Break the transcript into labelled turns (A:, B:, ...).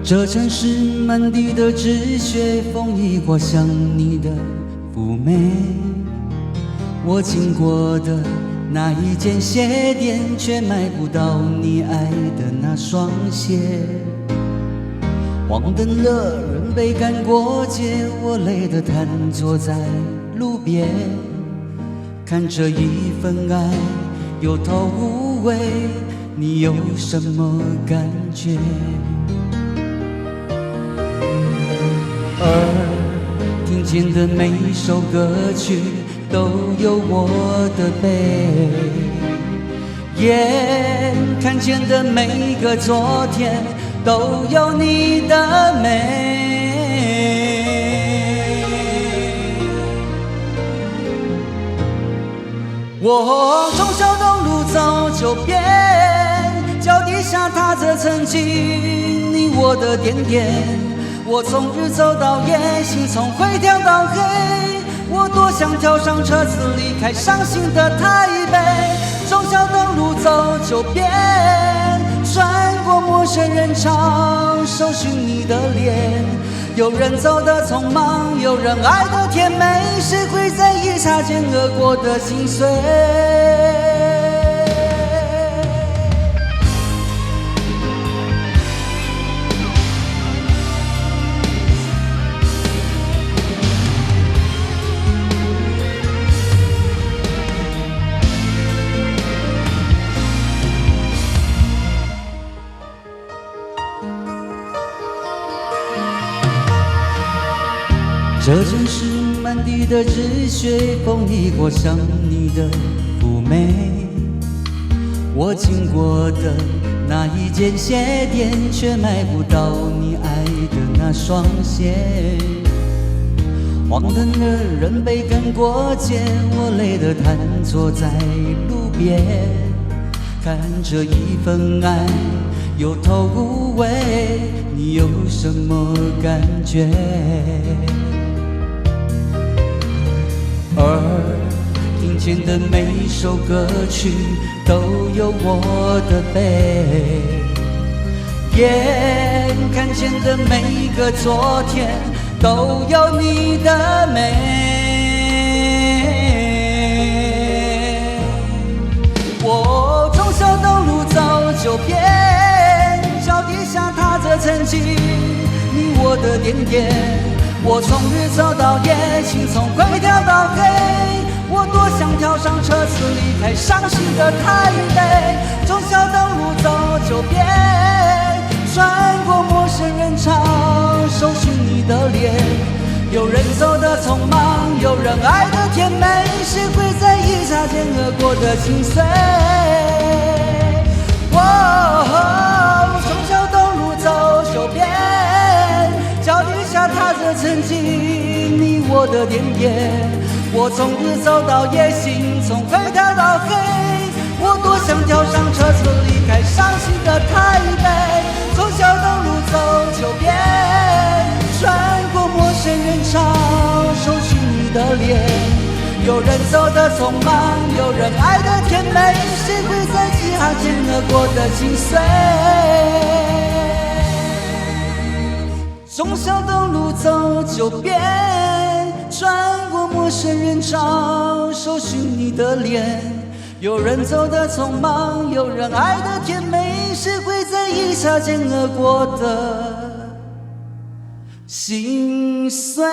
A: 这城市满地的纸屑，风一刮像你的妩媚。我经过的那一间鞋店，却买不到你爱的那双鞋。黄灯了，人被赶过街，我累得瘫坐在路边，看这一份爱有头无尾，你有什么感觉？听见的每一首歌曲都有我的悲，眼看见的每一个昨天都有你的美。我从小东路走九遍，脚底下踏着曾经你我的点点。我从日走到夜，心从灰跳到黑，我多想跳上车子离开伤心的台北。从小东路走九遍，穿过陌生人潮，搜寻你的脸。有人走得匆忙，有人爱得甜美，谁会在意擦肩而过的心碎？这城市满地的纸屑，风一刮像你的妩媚。我经过的那一间鞋店，却买不到你爱的那双鞋。黄灯的人被赶过街，我累得瘫坐在路边，看这一份爱有头无尾，你有什么感觉？听见的每一首歌曲都有我的悲，眼看见的每一个昨天都有你的美。我从小东路走九遍，脚底下踏着曾经你我的点点。我从日走到夜，心从灰跳到黑，我多想跳上车子离开伤心的台北。从小东路走九遍，穿过陌生人潮，搜寻你的脸。有人走得匆忙，有人爱得甜美，谁会在意擦肩而过的心碎？从小东路走九遍，脚底下踏着曾经你我的点点。我从日走到夜，心从灰跳到黑，我多想跳上车子离开伤心的台北。从小东路走九遍，穿过陌生人潮，搜寻你的脸。有人走得匆忙，有人爱得甜美，谁会在意擦肩而过的心碎？从小东路走九遍，穿过陌生人潮，搜寻你的脸。有人走得匆忙，有人爱得甜美，谁会在意擦肩而过的心碎？